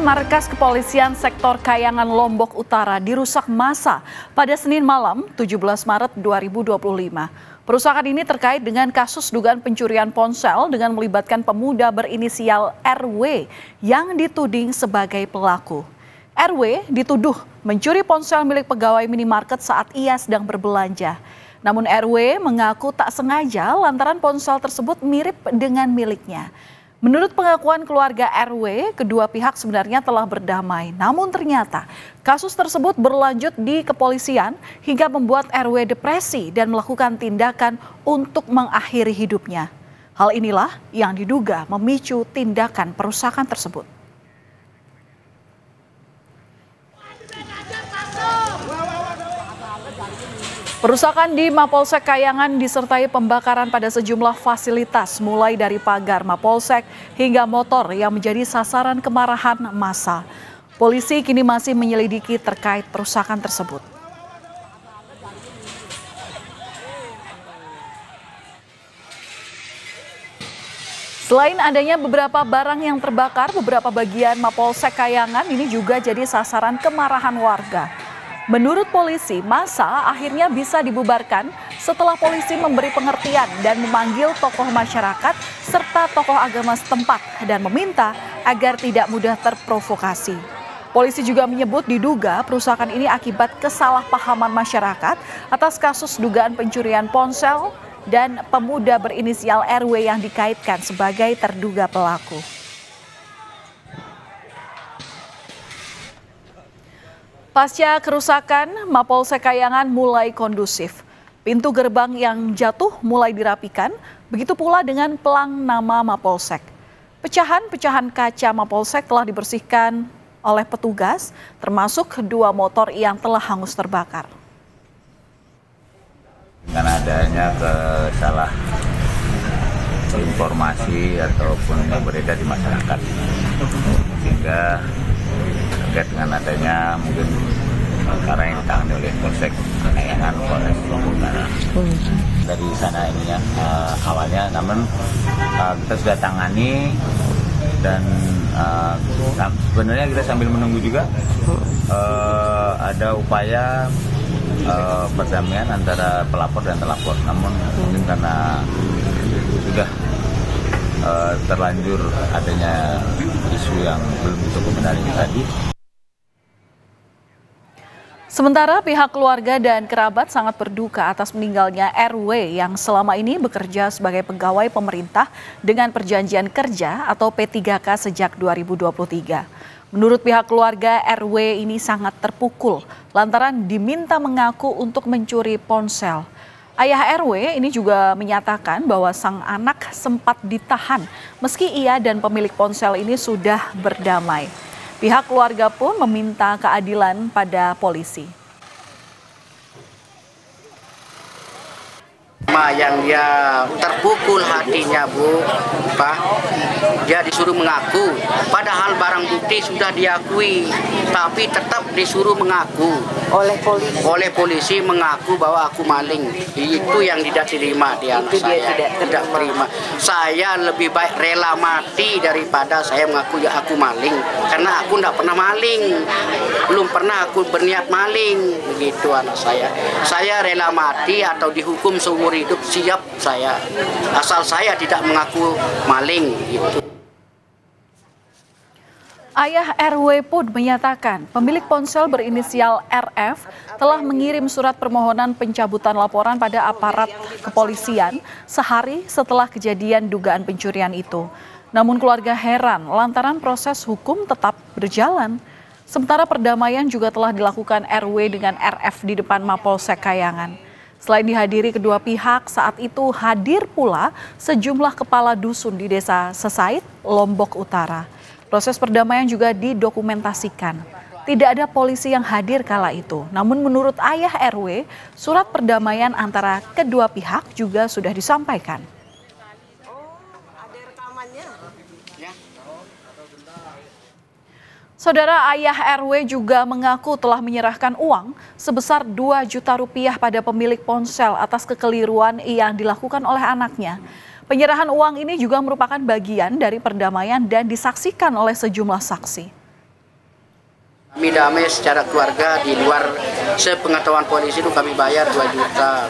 markas kepolisian sektor Kayangan Lombok Utara dirusak massa pada Senin malam 17 Maret 2025. Perusakan ini terkait dengan kasus dugaan pencurian ponsel dengan melibatkan pemuda berinisial RW yang dituding sebagai pelaku. RW dituduh mencuri ponsel milik pegawai minimarket saat ia sedang berbelanja. Namun RW mengaku tak sengaja lantaran ponsel tersebut mirip dengan miliknya. Menurut pengakuan keluarga RW, kedua pihak sebenarnya telah berdamai. Namun ternyata kasus tersebut berlanjut di kepolisian hingga membuat RW depresi dan melakukan tindakan untuk mengakhiri hidupnya. Hal inilah yang diduga memicu tindakan perusakan tersebut. Perusakan di Mapolsek Kayangan disertai pembakaran pada sejumlah fasilitas mulai dari pagar Mapolsek hingga motor yang menjadi sasaran kemarahan massa. Polisi kini masih menyelidiki terkait perusakan tersebut. Selain adanya beberapa barang yang terbakar, beberapa bagian Mapolsek Kayangan ini juga jadi sasaran kemarahan warga. Menurut polisi, massa akhirnya bisa dibubarkan setelah polisi memberi pengertian dan memanggil tokoh masyarakat serta tokoh agama setempat dan meminta agar tidak mudah terprovokasi. Polisi juga menyebut diduga perusakan ini akibat kesalahpahaman masyarakat atas kasus dugaan pencurian ponsel dan pemuda berinisial RW yang dikaitkan sebagai terduga pelaku. Pasca kerusakan, Mapolsek Kayangan mulai kondusif. Pintu gerbang yang jatuh mulai dirapikan, begitu pula dengan pelang nama Mapolsek. Pecahan-pecahan kaca Mapolsek telah dibersihkan oleh petugas, termasuk kedua motor yang telah hangus terbakar. Karena adanya kesalah informasi ataupun yang beredar di masyarakat, sehingga terkait dengan adanya mungkin perkara yang ditangani oleh Polsek Kayangan, Polres Lombok Utara. Dari sana ininya awalnya, namun kita sudah tangani dan sebenarnya kita sambil menunggu juga ada upaya perdamaian antara pelapor dan terlapor. Namun mungkin karena sudah terlanjur adanya isu yang belum terdokumentasi tadi. Sementara pihak keluarga dan kerabat sangat berduka atas meninggalnya RW yang selama ini bekerja sebagai pegawai pemerintah dengan perjanjian kerja atau P3K sejak 2023. Menurut pihak keluarga, RW ini sangat terpukul lantaran diminta mengaku untuk mencuri ponsel. Ayah RW ini juga menyatakan bahwa sang anak sempat ditahan meski ia dan pemilik ponsel ini sudah berdamai. Pihak keluarga pun meminta keadilan pada polisi. Yang dia terpukul hatinya, Bu, Pak, dia disuruh mengaku, padahal barang bukti sudah diakui, tapi tetap disuruh mengaku oleh polisi mengaku bahwa aku maling. Itu yang tidak terima di anak saya. Tidak terima. Saya lebih baik rela mati daripada saya mengaku ya aku maling, karena aku tidak pernah maling, belum pernah aku berniat maling. Begitu anak saya. Saya rela mati atau dihukum seumur hidup, siap saya, asal saya tidak mengaku maling gitu. Ayah RW pun menyatakan pemilik ponsel berinisial RF telah mengirim surat permohonan pencabutan laporan pada aparat kepolisian sehari setelah kejadian dugaan pencurian itu. Namun keluarga heran lantaran proses hukum tetap berjalan. Sementara perdamaian juga telah dilakukan RW dengan RF di depan Mapolsek Kayangan. Selain dihadiri kedua pihak, saat itu hadir pula sejumlah kepala dusun di Desa Sesait, Lombok Utara. Proses perdamaian juga didokumentasikan. Tidak ada polisi yang hadir kala itu. Namun menurut ayah RW, surat perdamaian antara kedua pihak juga sudah disampaikan. Saudara, ayah RW juga mengaku telah menyerahkan uang sebesar 2 juta rupiah pada pemilik ponsel atas kekeliruan yang dilakukan oleh anaknya. Penyerahan uang ini juga merupakan bagian dari perdamaian dan disaksikan oleh sejumlah saksi. Kami damai secara keluarga di luar sepengetahuan polisi itu kami bayar 2 juta.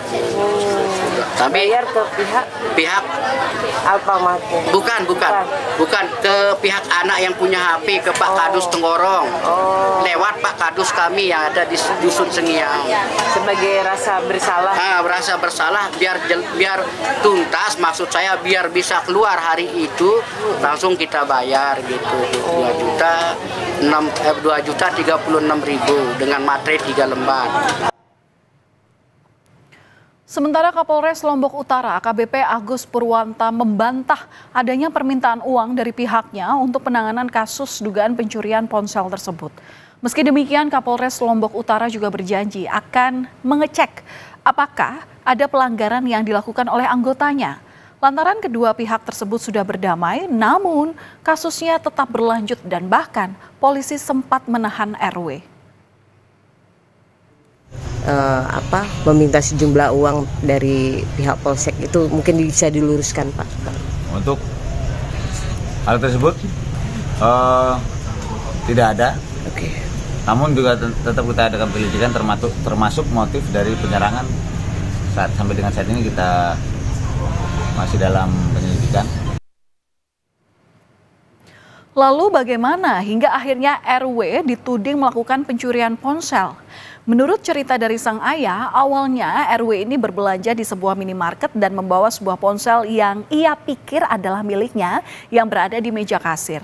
Kami Bayar ke pihak Alfamart. bukan ke pihak anak yang punya HP, ke Pak Kadus Tenggorong. Lewat Pak Kadus kami yang ada di Dusun Sengiang. Sebagai rasa bersalah. Merasa bersalah biar tuntas, maksud saya biar bisa keluar hari itu langsung kita bayar gitu. 2.036.000 dengan materai 3 lembar. Sementara Kapolres Lombok Utara AKBP Agus Purwanta membantah adanya permintaan uang dari pihaknya untuk penanganan kasus dugaan pencurian ponsel tersebut. Meski demikian, Kapolres Lombok Utara juga berjanji akan mengecek apakah ada pelanggaran yang dilakukan oleh anggotanya. Lantaran kedua pihak tersebut sudah berdamai, namun kasusnya tetap berlanjut dan bahkan polisi sempat menahan RW. Meminta sejumlah uang dari pihak polsek itu mungkin bisa diluruskan, Pak? Untuk hal tersebut tidak ada. Oke. Namun juga tetap kita adakan penyelidikan termasuk motif dari penyerangan. Sampai dengan saat ini kita masih dalam penyelidikan. Lalu bagaimana hingga akhirnya RW dituding melakukan pencurian ponsel? Menurut cerita dari sang ayah, awalnya RW ini berbelanja di sebuah minimarket dan membawa sebuah ponsel yang ia pikir adalah miliknya yang berada di meja kasir.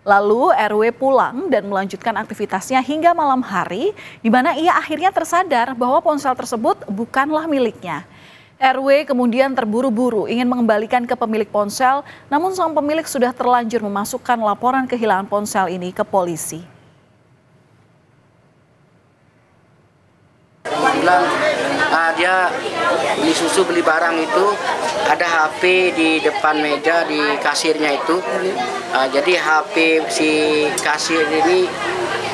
Lalu RW pulang dan melanjutkan aktivitasnya hingga malam hari, di mana ia akhirnya tersadar bahwa ponsel tersebut bukanlah miliknya. RW kemudian terburu-buru ingin mengembalikan ke pemilik ponsel, namun sang pemilik sudah terlanjur memasukkan laporan kehilangan ponsel ini ke polisi. Bilang dia beli susu, beli barang itu ada HP di depan meja di kasirnya itu. Jadi HP si kasir ini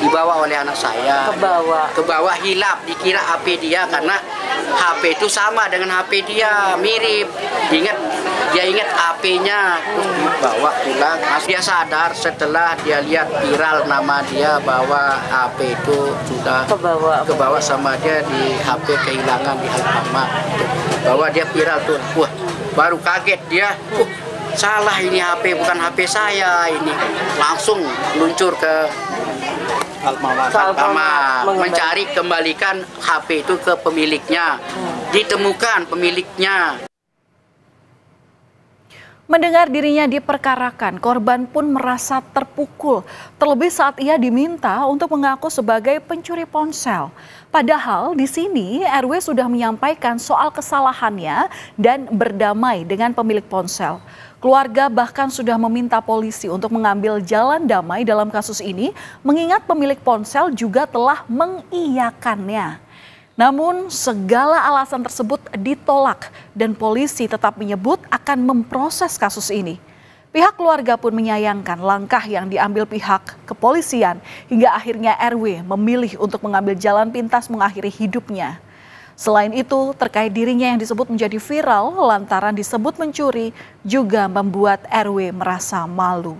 dibawa oleh anak saya. Ke bawah hilap, dikira HP dia karena HP itu sama dengan HP dia, mirip. Dia ingat HP-nya, terus dibawa pulang. Dia sadar setelah dia lihat viral nama dia bahwa HP itu sudah kebawa sama dia di HP kehilangan di Alfamart. Bahwa dia viral tuh, wah baru kaget dia, salah ini HP, bukan HP saya ini. Langsung luncur ke Alfamart mencari kembalikan HP itu ke pemiliknya. Ditemukan pemiliknya. Mendengar dirinya diperkarakan, korban pun merasa terpukul, terlebih saat ia diminta untuk mengaku sebagai pencuri ponsel. Padahal di sini RW sudah menyampaikan soal kesalahannya dan berdamai dengan pemilik ponsel. Keluarga bahkan sudah meminta polisi untuk mengambil jalan damai dalam kasus ini, mengingat pemilik ponsel juga telah mengiyakannya. Namun segala alasan tersebut ditolak dan polisi tetap menyebut akan memproses kasus ini. Pihak keluarga pun menyayangkan langkah yang diambil pihak kepolisian hingga akhirnya RW memilih untuk mengambil jalan pintas mengakhiri hidupnya. Selain itu, terkait dirinya yang disebut menjadi viral lantaran disebut mencuri juga membuat RW merasa malu.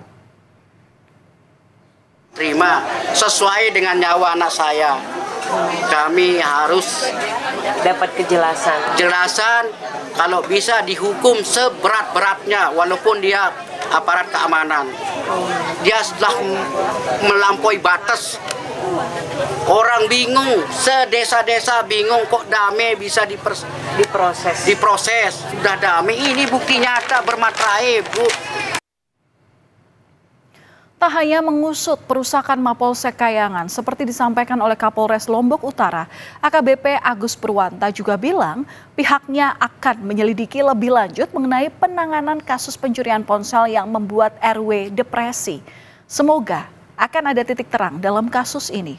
Terima sesuai dengan nyawa anak saya. Kami harus dapat kejelasan kalau bisa dihukum seberat-beratnya walaupun dia aparat keamanan. Dia sudah melampaui batas. Orang bingung, sedesa-desa bingung kok damai bisa diproses. Sudah damai, ini bukti nyata bermaterai, Bu. Tak hanya mengusut perusakan Mapolsek Kayangan seperti disampaikan oleh Kapolres Lombok Utara, AKBP Agus Purwanta juga bilang pihaknya akan menyelidiki lebih lanjut mengenai penanganan kasus pencurian ponsel yang membuat RW depresi. Semoga akan ada titik terang dalam kasus ini.